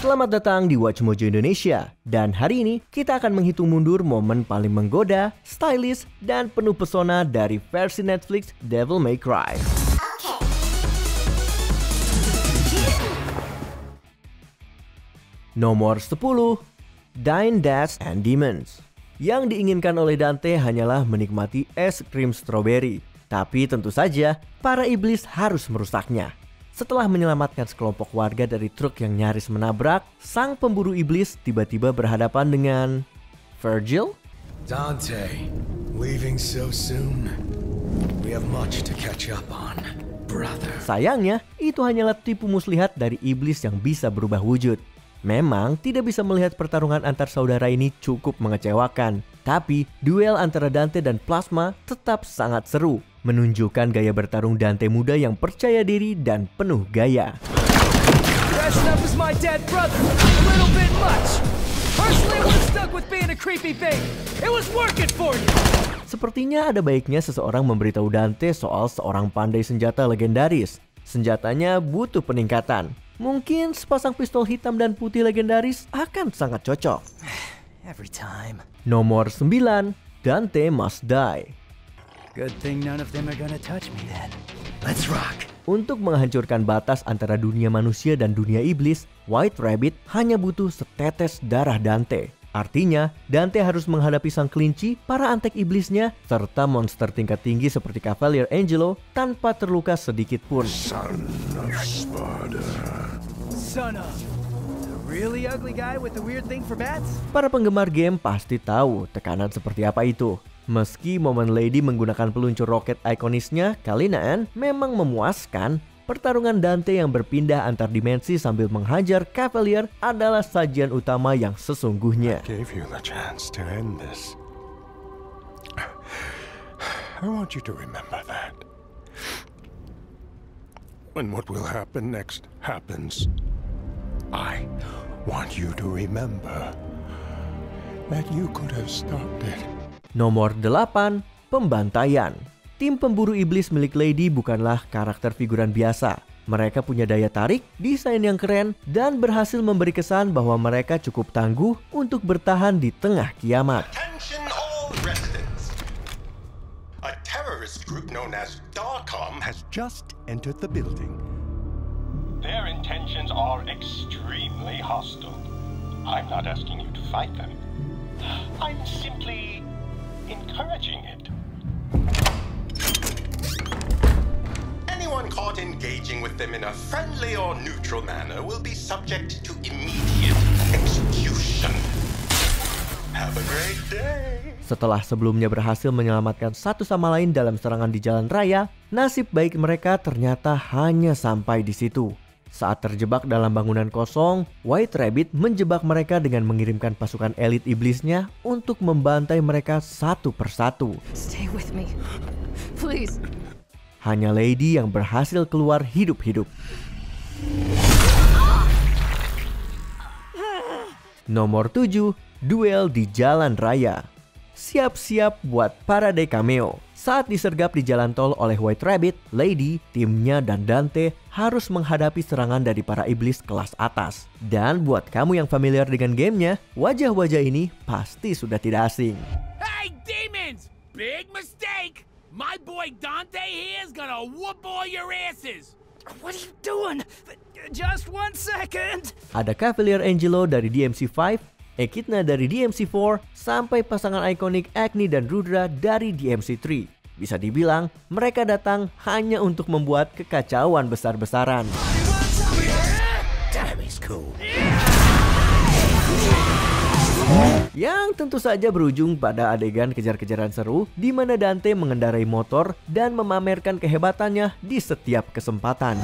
Selamat datang di Watch Mojo Indonesia. Dan hari ini kita akan menghitung mundur momen paling menggoda, stylish, dan penuh pesona dari versi Netflix Devil May Cry. Nomor 10, Dine Dash and Demons. Yang diinginkan oleh Dante hanyalah menikmati es krim stroberi. Tapi tentu saja, para iblis harus merusaknya. Setelah menyelamatkan sekelompok warga dari truk yang nyaris menabrak, sang pemburu iblis tiba-tiba berhadapan dengan Virgil. Dante, leaving so soon. We have much to catch up on, brother. Sayangnya, itu hanyalah tipu muslihat dari iblis yang bisa berubah wujud. Memang tidak bisa melihat pertarungan antar saudara ini cukup mengecewakan. Tapi duel antara Dante dan Plasma tetap sangat seru, menunjukkan gaya bertarung Dante muda yang percaya diri dan penuh gaya. Sepertinya ada baiknya seseorang memberitahu Dante soal seorang pandai senjata legendaris. Senjatanya butuh peningkatan. Mungkin sepasang pistol hitam dan putih legendaris akan sangat cocok. Every time. Nomor 9, Dante Must Die. Good thing none of them are gonna touch me then. Let's rock. Untuk menghancurkan batas antara dunia manusia dan dunia iblis, White Rabbit hanya butuh setetes darah Dante. Artinya, Dante harus menghadapi sang kelinci, para antek iblisnya, serta monster tingkat tinggi seperti Cavalier Angelo tanpa terluka sedikit pun. Son of Sparta. Son of the really ugly guy with the weird thing for bats? Para penggemar game pasti tahu tekanan seperti apa itu. Meski momen Lady menggunakan peluncur roket ikonisnya, Kalinaan memang memuaskan. Pertarungan Dante yang berpindah antar dimensi sambil menghajar Cavalier adalah sajian utama yang sesungguhnya. Gave you the chance to end this. I want you to remember that. When what will happen next happens, I want you to remember that you could have stopped it. Nomor 8, Pembantaian. Tim pemburu iblis milik Lady bukanlah karakter figuran biasa. Mereka punya daya tarik, desain yang keren, dan berhasil memberi kesan bahwa mereka cukup tangguh untuk bertahan di tengah kiamat. Attention all residents. A terrorist group known as Darkom Has just entered the building. Their intentions are extremely hostile. I'm not asking you to fight them. I'm simply encouraging it. Anyone caught engaging with them in a friendly or neutral manner will be subject to immediate execution. Have a great day. Setelah sebelumnya berhasil menyelamatkan satu sama lain dalam serangan di jalan raya, nasib baik mereka ternyata hanya sampai di situ. Saat terjebak dalam bangunan kosong, White Rabbit menjebak mereka dengan mengirimkan pasukan elit iblisnya untuk membantai mereka satu persatu. Stay with me, please. Hanya Lady yang berhasil keluar hidup-hidup. Nomor 7, Duel di Jalan Raya. Siap-siap buat parade cameo. Saat disergap di jalan tol oleh White Rabbit, Lady, timnya, dan Dante harus menghadapi serangan dari para iblis kelas atas. Dan buat kamu yang familiar dengan gamenya, wajah-wajah ini pasti sudah tidak asing. Hey, demons! Big mistake! My boy Dante here is gonna whoop all your asses! What are you doing? Just 1 second. Ada Cavalier Angelo dari DMC5, Echidna dari DMC4, sampai pasangan ikonik Agni dan Rudra dari DMC3. Bisa dibilang, mereka datang hanya untuk membuat kekacauan besar-besaran. Damn, he's cool. Yang tentu saja berujung pada adegan kejar-kejaran seru di mana Dante mengendarai motor dan memamerkan kehebatannya di setiap kesempatan.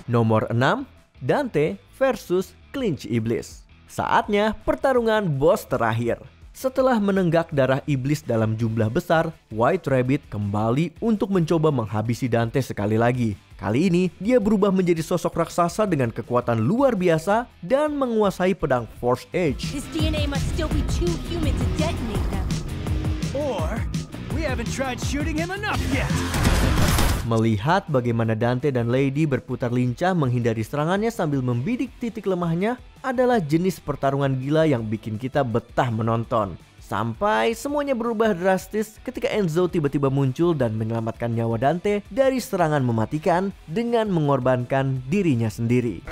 Nomor 6, Dante versus Kelinci Iblis. Saatnya pertarungan bos terakhir. Setelah menenggak darah iblis dalam jumlah besar, White Rabbit kembali untuk mencoba menghabisi Dante sekali lagi. Kali ini, dia berubah menjadi sosok raksasa dengan kekuatan luar biasa dan menguasai pedang Force Edge. His DNA must still be too human to detonate them. Or we haven't tried shooting him enough yet. Melihat bagaimana Dante dan Lady berputar lincah menghindari serangannya sambil membidik titik lemahnya adalah jenis pertarungan gila yang bikin kita betah menonton. Sampai semuanya berubah drastis ketika Enzo tiba-tiba muncul dan menyelamatkan nyawa Dante dari serangan mematikan dengan mengorbankan dirinya sendiri.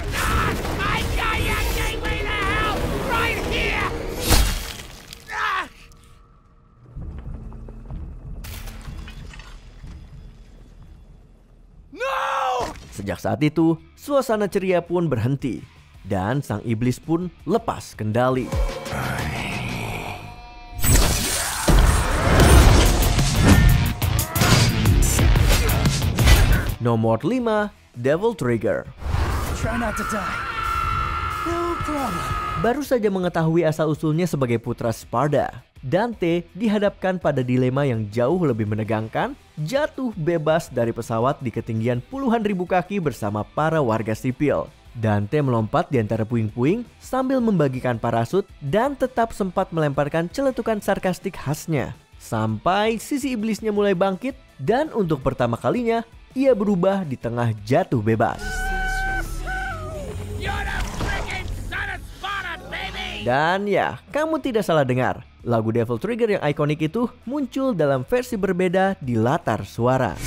Sejak saat itu, suasana ceria pun berhenti dan sang iblis pun lepas kendali. Nomor 5, Devil Trigger. Try not to die. No problem. Baru saja mengetahui asal-usulnya sebagai putra Sparda, Dante dihadapkan pada dilema yang jauh lebih menegangkan, jatuh bebas dari pesawat di ketinggian puluhan ribu kaki bersama para warga sipil. Dante melompat di antara puing-puing sambil membagikan parasut dan tetap sempat melemparkan celetukan sarkastik khasnya. Sampai sisi iblisnya mulai bangkit dan untuk pertama kalinya ia berubah di tengah jatuh bebas. Dan ya, kamu tidak salah dengar. Lagu Devil Trigger yang ikonik itu muncul dalam versi berbeda di latar suara.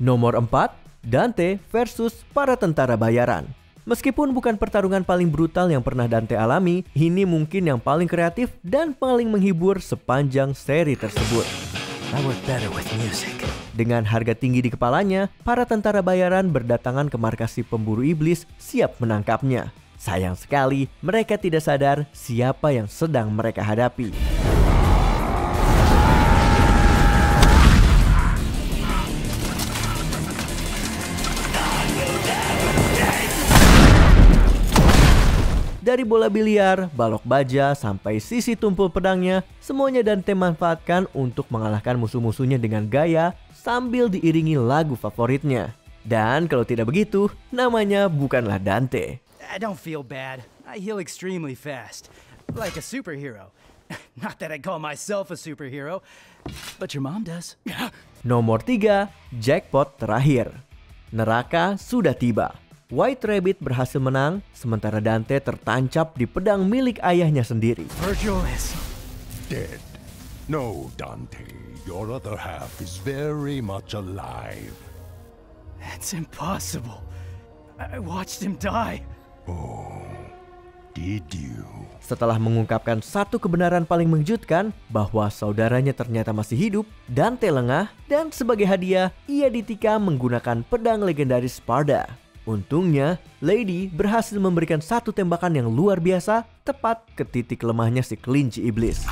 Nomor 4, Dante versus para tentara bayaran. Meskipun bukan pertarungan paling brutal yang pernah Dante alami, ini mungkin yang paling kreatif dan paling menghibur sepanjang seri tersebut. I work better with music. Dengan harga tinggi di kepalanya, para tentara bayaran berdatangan ke markas si pemburu iblis siap menangkapnya. Sayang sekali, mereka tidak sadar siapa yang sedang mereka hadapi. Dari bola biliar, balok baja, sampai sisi tumpul pedangnya, semuanya Dante manfaatkan untuk mengalahkan musuh-musuhnya dengan gaya sambil diiringi lagu favoritnya. Dan kalau tidak begitu, namanya bukanlah Dante. I don't feel bad. I heal extremely fast. Like a superhero. Not that I call myself a superhero, but your mom does. Nomor 3, jackpot terakhir. Neraka sudah tiba. White Rabbit berhasil menang, sementara Dante tertancap di pedang milik ayahnya sendiri. Virgil is Dead. No, Dante. Your other half is very much alive. That's impossible. I watched him die. Oh, did you? Setelah mengungkapkan satu kebenaran paling mengejutkan bahwa saudaranya ternyata masih hidup, Dante lengah dan sebagai hadiah ia ditikam menggunakan pedang legendaris Sparda. Untungnya, Lady berhasil memberikan satu tembakan yang luar biasa tepat ke titik lemahnya si kelinci iblis.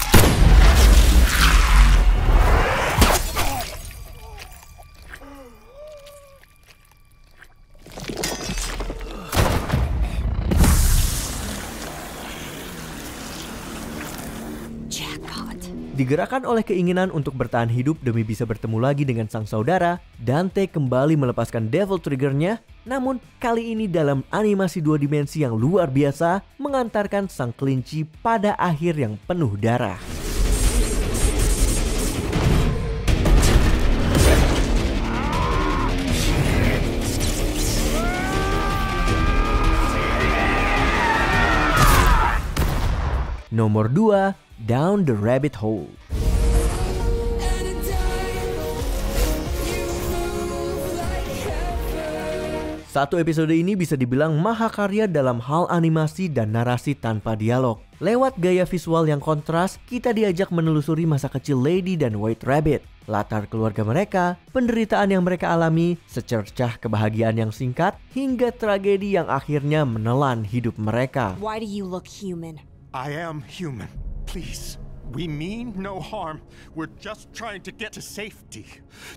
Digerakkan oleh keinginan untuk bertahan hidup demi bisa bertemu lagi dengan sang saudara, Dante kembali melepaskan Devil Trigger-nya, namun kali ini dalam animasi 2 dimensi yang luar biasa mengantarkan sang kelinci pada akhir yang penuh darah. Nomor 2, Down the Rabbit Hole. Satu episode ini bisa dibilang mahakarya dalam hal animasi dan narasi tanpa dialog. Lewat gaya visual yang kontras, kita diajak menelusuri masa kecil Lady dan White Rabbit, latar keluarga mereka, penderitaan yang mereka alami, secercah kebahagiaan yang singkat, hingga tragedi yang akhirnya menelan hidup mereka. Why do you look human? I am human. Please. We mean no harm. We're just trying to get to safety.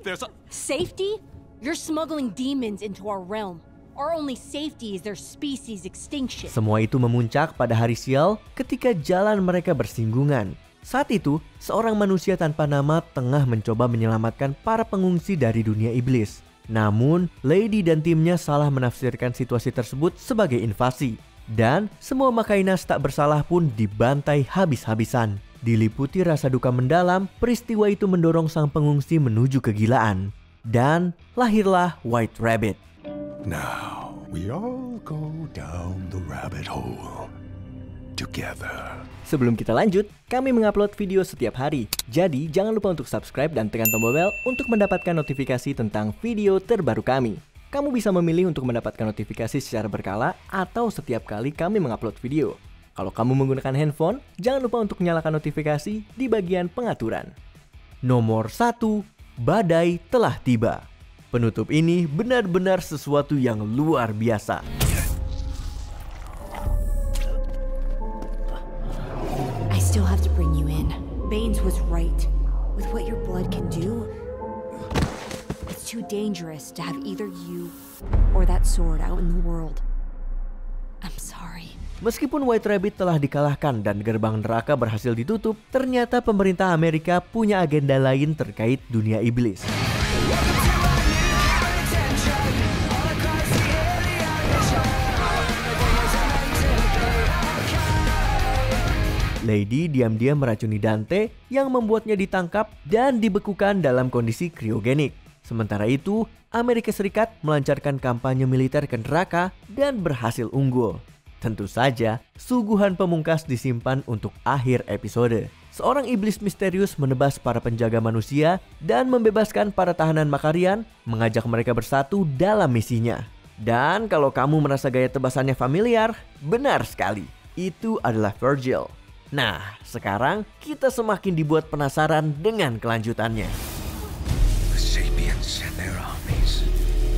There's a... Safety? You're smuggling demons into our realm. Our only safety is their species extinction. Semua itu memuncak pada hari sial ketika jalan mereka bersinggungan. Saat itu, seorang manusia tanpa nama tengah mencoba menyelamatkan para pengungsi dari dunia iblis. Namun, Lady dan timnya salah menafsirkan situasi tersebut sebagai invasi. Dan semua Macainas tak bersalah pun dibantai habis-habisan. Diliputi rasa duka mendalam, peristiwa itu mendorong sang pengungsi menuju kegilaan. Dan lahirlah White Rabbit. Now, we all go down the rabbit hole together. Sebelum kita lanjut, kami mengupload video setiap hari. Jadi, jangan lupa untuk subscribe dan tekan tombol bel untuk mendapatkan notifikasi tentang video terbaru kami. Kamu bisa memilih untuk mendapatkan notifikasi secara berkala atau setiap kali kami mengupload video. Kalau kamu menggunakan handphone, jangan lupa untuk nyalakan notifikasi di bagian pengaturan. Nomor 1, badai telah tiba. Penutup ini benar-benar sesuatu yang luar biasa. I still have to bring you in. Baines was right. With what your blood can do, it's too dangerous to have either you or that sword out in the world. I'm sorry. Meskipun White Rabbit telah dikalahkan dan gerbang neraka berhasil ditutup, ternyata pemerintah Amerika punya agenda lain terkait dunia iblis. Lady diam-diam meracuni Dante yang membuatnya ditangkap dan dibekukan dalam kondisi kriogenik. Sementara itu, Amerika Serikat melancarkan kampanye militer ke neraka dan berhasil unggul. Tentu saja, suguhan pemungkas disimpan untuk akhir episode. Seorang iblis misterius menebas para penjaga manusia dan membebaskan para tahanan Makarian, mengajak mereka bersatu dalam misinya. Dan kalau kamu merasa gaya tebasannya familiar, benar sekali, itu adalah Virgil. Nah, sekarang kita semakin dibuat penasaran dengan kelanjutannya. The Sapiens and their armies,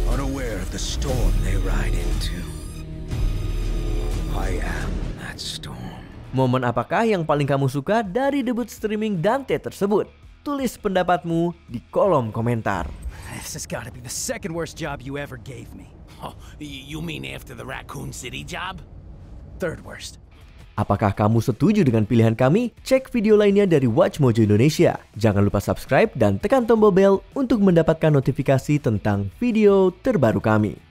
unaware of the storm they ride into. I am that storm. Momen apakah yang paling kamu suka dari debut streaming Dante tersebut? Tulis pendapatmu di kolom komentar. This has got to be the second worst job you ever gave me. Oh, you mean after the Raccoon City job? Third worst. Apakah kamu setuju dengan pilihan kami? Cek video lainnya dari Watch Mojo Indonesia. Jangan lupa subscribe dan tekan tombol bel untuk mendapatkan notifikasi tentang video terbaru kami.